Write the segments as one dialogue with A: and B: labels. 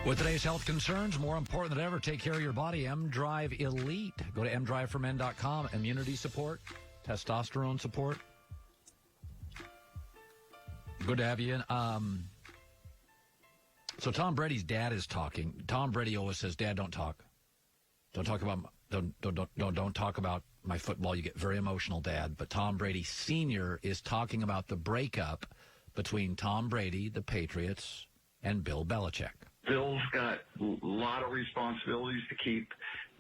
A: With today's health concerns, more important than ever, take care of your body. M-Drive Elite. Go to mdriveformen.com. Immunity support, testosterone support. Good to have you in. So Tom Brady's dad is talking. Tom Brady always says, "Dad, don't talk. Don't talk about my football. You get very emotional, Dad." But Tom Brady Sr. is talking about the breakup between Tom Brady, the Patriots, and Bill Belichick.
B: Bill's got a lot of responsibilities to keep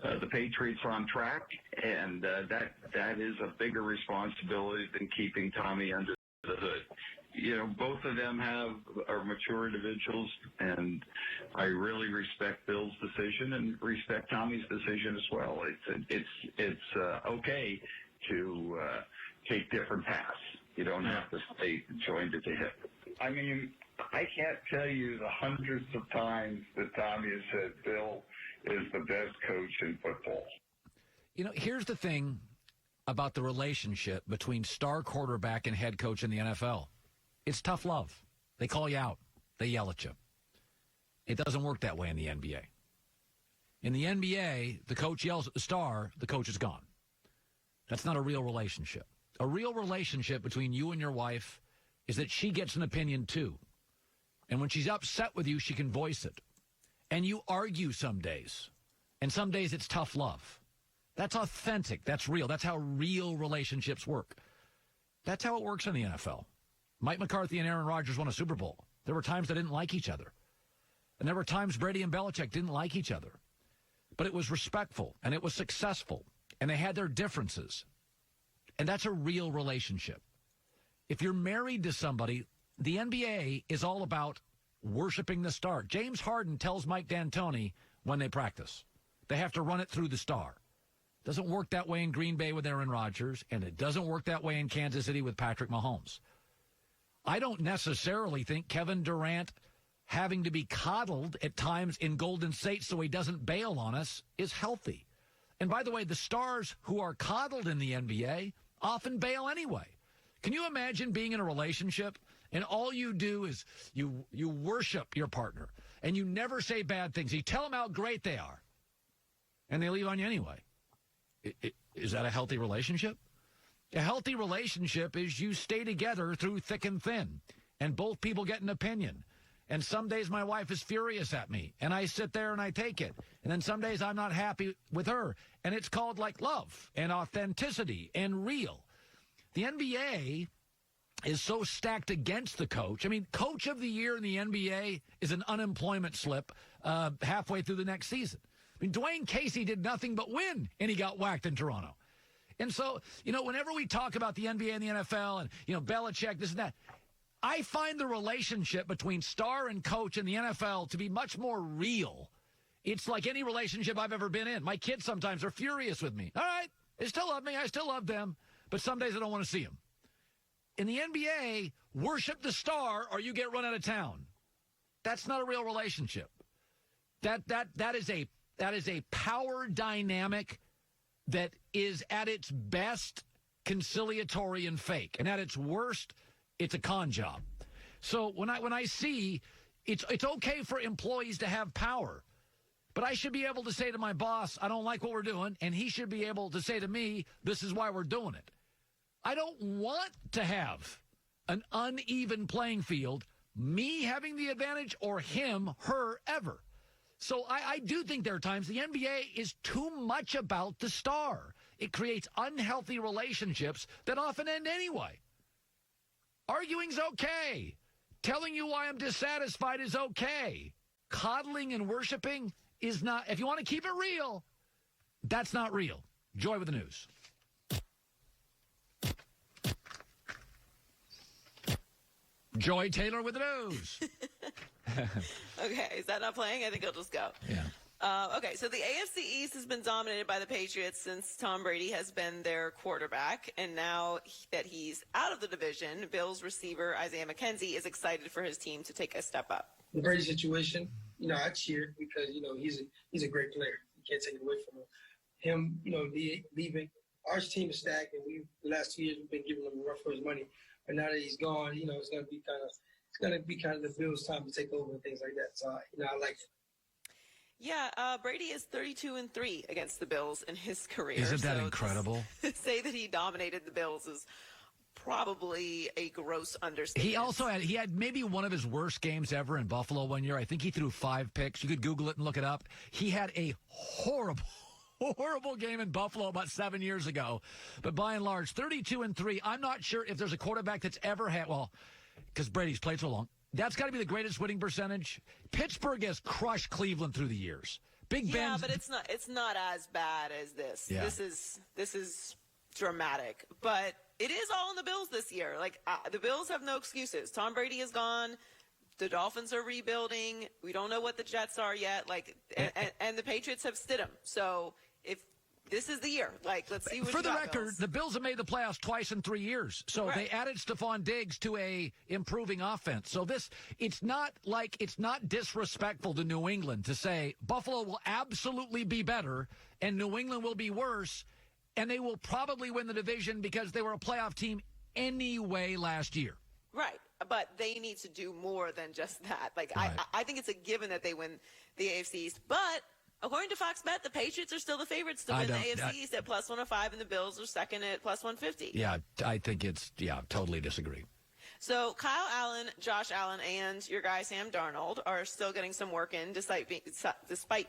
B: the Patriots on track, and that is a bigger responsibility than keeping Tommy under the hood. You know, both of them are mature individuals, and I really respect Bill's decision and respect Tommy's decision as well. It's okay to take different paths. You don't have to stay joined at the hip.
C: I mean, I can't tell you the hundreds of times that Tommy has said Bill is the best coach in football.
A: You know, here's the thing about the relationship between star quarterback and head coach in the NFL. It's tough love. They call you out. They yell at you. It doesn't work that way in the NBA. In the NBA, the coach yells at the star, the coach is gone. That's not a real relationship. A real relationship between you and your wife is that she gets an opinion too. And when she's upset with you, she can voice it. And you argue some days. And some days it's tough love. That's authentic. That's real. That's how real relationships work. That's how it works in the NFL. Mike McCarthy and Aaron Rodgers won a Super Bowl. There were times they didn't like each other. And there were times Brady and Belichick didn't like each other. But it was respectful, and it was successful, and they had their differences. And that's a real relationship. If you're married to somebody, the NBA is all about worshiping the star. James Harden tells Mike D'Antoni when they practice, they have to run it through the star. Doesn't work that way in Green Bay with Aaron Rodgers, and it doesn't work that way in Kansas City with Patrick Mahomes. I don't necessarily think Kevin Durant having to be coddled at times in Golden State so he doesn't bail on us is healthy. And by the way, the stars who are coddled in the NBA often bail anyway. Can you imagine being in a relationship and all you do is you worship your partner and you never say bad things. You tell them how great they are and they leave on you anyway. Is that a healthy relationship? A healthy relationship is you stay together through thick and thin, and both people get an opinion. And some days my wife is furious at me, and I sit there and I take it. And then some days I'm not happy with her, and it's called like love and authenticity and real. The NBA is so stacked against the coach. I mean, coach of the year in the NBA is an unemployment slip halfway through the next season. I mean, Dwayne Casey did nothing but win, and he got whacked in Toronto. And so, you know, whenever we talk about the NBA and the NFL and, you know, Belichick, this and that, I find the relationship between star and coach in the NFL to be much more real. It's like any relationship I've ever been in. My kids sometimes are furious with me. All right, they still love me. I still love them. But some days I don't want to see them. In the NBA, worship the star or you get run out of town. That's not a real relationship. That is a power dynamic that is at its best conciliatory and fake, and at its worst, it's a con job. So when I see it's okay for employees to have power, but I should be able to say to my boss, I don't like what we're doing, and he should be able to say to me, this is why we're doing it. I don't want to have an uneven playing field, me having the advantage or him, her, ever. So I do think there are times the NBA is too much about the star. It creates unhealthy relationships that often end anyway. Arguing's okay. Telling you why I'm dissatisfied is okay. Coddling and worshiping is not. If you want to keep it real, that's not real. Joy with the news. Joy Taylor with the news.
D: Okay, is that not playing? I think I'll just go.
A: Yeah.
D: Okay, so the AFC East has been dominated by the Patriots since Tom Brady has been their quarterback. And now that he's out of the division, Bills receiver Isaiah McKenzie is excited for his team to take a step up.
E: The Brady situation, you know, I cheer because, you know, he's a great player. You can't take it away from him. Him, you know, leaving. Our team is stacked, and the last 2 years we've been giving him a run for his money. But now that he's gone, you know, it's gonna be kind of the Bills' time to take over and things like that. So, you know, I like it.
D: Yeah, Brady is 32-3 against the Bills in his career.
A: Isn't that
D: so
A: incredible?
D: To say that he dominated the Bills is probably a gross understatement.
A: He had maybe one of his worst games ever in Buffalo one year. I think he threw 5 picks. You could Google it and look it up. He had a horrible game in Buffalo about 7 years ago. But by and large, 32-3. I'm not sure if there's a quarterback that's ever had, well, because Brady's played so long, that's got to be the greatest winning percentage. Pittsburgh has crushed Cleveland through the years. Big Ben.
D: Yeah, but it's not as bad as this.
A: Yeah.
D: This is dramatic. But it is all in the Bills this year. Like the Bills have no excuses. Tom Brady is gone. The Dolphins are rebuilding. We don't know what the Jets are yet. And the Patriots have stood them. So if this is the year, let's see what
A: For
D: you
A: the
D: got,
A: record,
D: Bills.
A: the Bills have made the playoffs twice in 3 years. So
D: Right.
A: they added Stephon Diggs to a improving offense. So it's not disrespectful to New England to say Buffalo will absolutely be better and New England will be worse, and they will probably win the division because they were a playoff team anyway last year.
D: Right, but they need to do more than just that.
A: Right.
D: I think it's a given that they win the AFC East. But according to Fox Bet, the Patriots are still the favorites to win the AFC East at +105, and the Bills are second at +150.
A: Yeah, I think totally disagree.
D: So Kyle Allen, Josh Allen, and your guy Sam Darnold are still getting some work in despite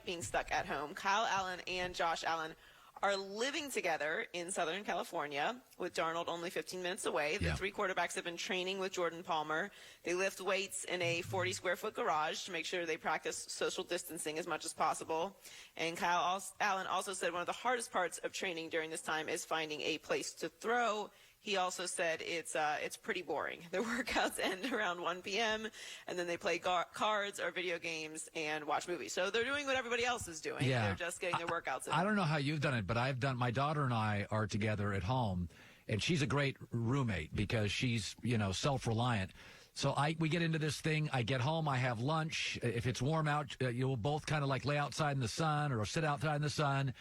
D: being stuck at home. Kyle Allen and Josh Allen are living together in Southern California, with Darnold only 15 minutes away. The three quarterbacks have been training with Jordan Palmer. They lift weights in a 40-square-foot garage to make sure they practice social distancing as much as possible. And Kyle Allen also said one of the hardest parts of training during this time is finding a place to throw. He also said it's pretty boring. Their workouts end around 1 p.m., and then they play cards or video games and watch movies. So they're doing what everybody else is doing.
A: Yeah.
D: They're just getting their workouts in.
A: I don't know how you've done it, but my daughter and I are together at home, and she's a great roommate because she's, self-reliant. So we get into this thing. I get home, I have lunch. If it's warm out, you'll both kind of lay outside in the sun or sit outside in the sun.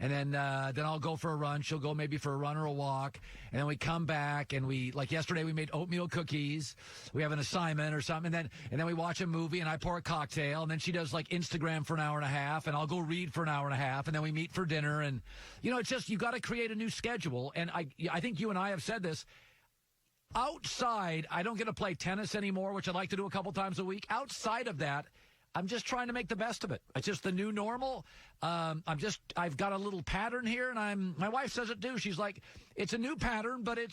A: And then I'll go for a run. She'll go maybe for a run or a walk. And then we come back and yesterday we made oatmeal cookies. We have an assignment or something. And then we watch a movie and I pour a cocktail. And then she does Instagram for an hour and a half. And I'll go read for an hour and a half. And then we meet for dinner. And, it's just you got to create a new schedule. And I think you and I have said this. Outside, I don't get to play tennis anymore, which I'd like to do a couple times a week. Outside of that, I'm just trying to make the best of it. It's just the new normal. I've got a little pattern here, and my wife says it too. She's like, it's a new pattern, but it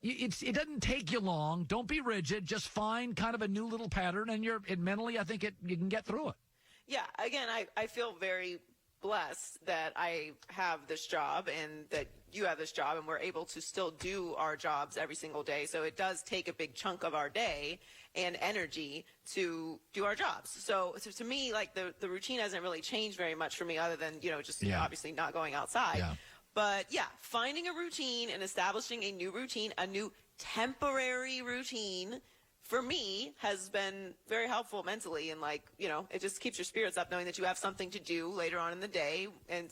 A: doesn't take you long. Don't be rigid. Just find kind of a new little pattern, and mentally, I think you can get through it.
D: Yeah. Again, I feel very blessed that I have this job and that you have this job, and we're able to still do our jobs every single day. So it does take a big chunk of our day and energy to do our jobs. So to me, the routine hasn't really changed very much for me other than, obviously not going outside.
A: Yeah.
D: But yeah, finding a routine and establishing a new routine, a new temporary routine, for me has been very helpful mentally, and it just keeps your spirits up knowing that you have something to do later on in the day, and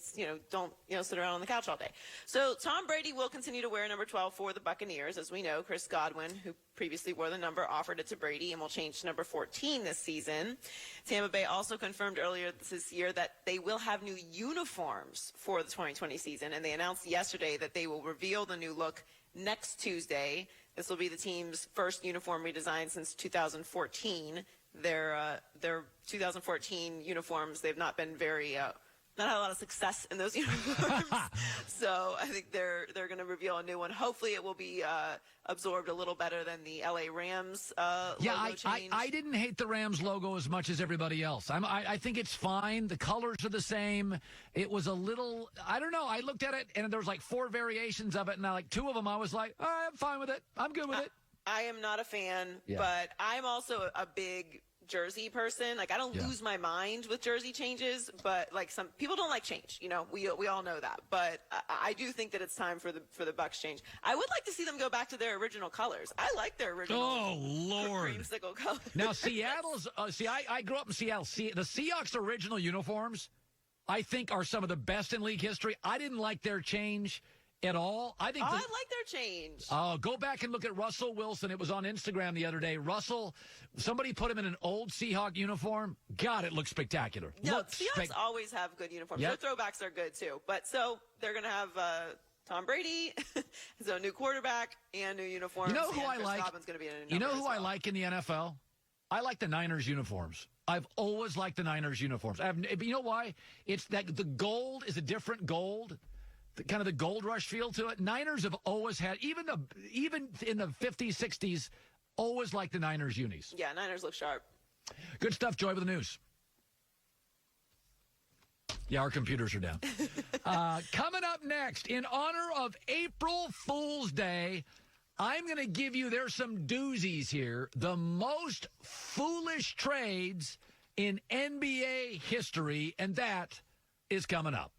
D: don't sit around on the couch all day. So Tom Brady will continue to wear number 12 for the Buccaneers. As we know, Chris Godwin, who previously wore the number, offered it to Brady and will change to number 14 this season. Tampa Bay also confirmed earlier this year that they will have new uniforms for the 2020 season, and they announced yesterday that they will reveal the new look next Tuesday. This will be the team's first uniform redesign since 2014. Their 2014 uniforms, they've not been not had a lot of success in those uniforms. So I think they're going to reveal a new one. Hopefully it will be absorbed a little better than the LA Rams logo change.
A: I didn't hate the Rams logo as much as everybody else. I think it's fine. The colors are the same. It was a little, I don't know. I looked at it and there was 4 variations of it, and 2 of them I was like, all right, I'm fine with it. I'm good with it.
D: I am not a fan, but I'm also a big jersey person. I don't lose my mind with jersey changes, but some people don't like change. We all know that. But I do think that it's time for the Bucs change. I would like to see them go back to their original colors. I like their original.
A: Oh Lord!
D: Creamsicle colors.
A: Now Seattle's. I grew up in Seattle. The Seahawks' original uniforms, I think, are some of the best in league history. I didn't like their change. at all. I think.
D: I like their change.
A: Go back and look at Russell Wilson. It was on Instagram the other day. Russell, somebody put him in an old Seahawk uniform. God, it looks spectacular.
D: No, Seahawks always have good uniforms.
A: Yep.
D: Their throwbacks are good too. But so they're going to have Tom Brady, so a new quarterback and new uniforms.
A: You know who I
D: Chris
A: like?
D: Godwin's gonna be in a
A: You know
D: number
A: who
D: as
A: I
D: well.
A: like in the NFL? I like the Niners uniforms. I've always liked the Niners uniforms. You know why? It's that the gold is a different gold, kind of the gold rush feel to it. Niners have always had, even in the 50s, 60s, always liked the Niners unis.
D: Yeah, Niners look sharp.
A: Good stuff, Joy, with the news. Yeah, our computers are down. Coming up next, in honor of April Fool's Day, I'm going to give you, there's some doozies here, the most foolish trades in NBA history, and that is coming up.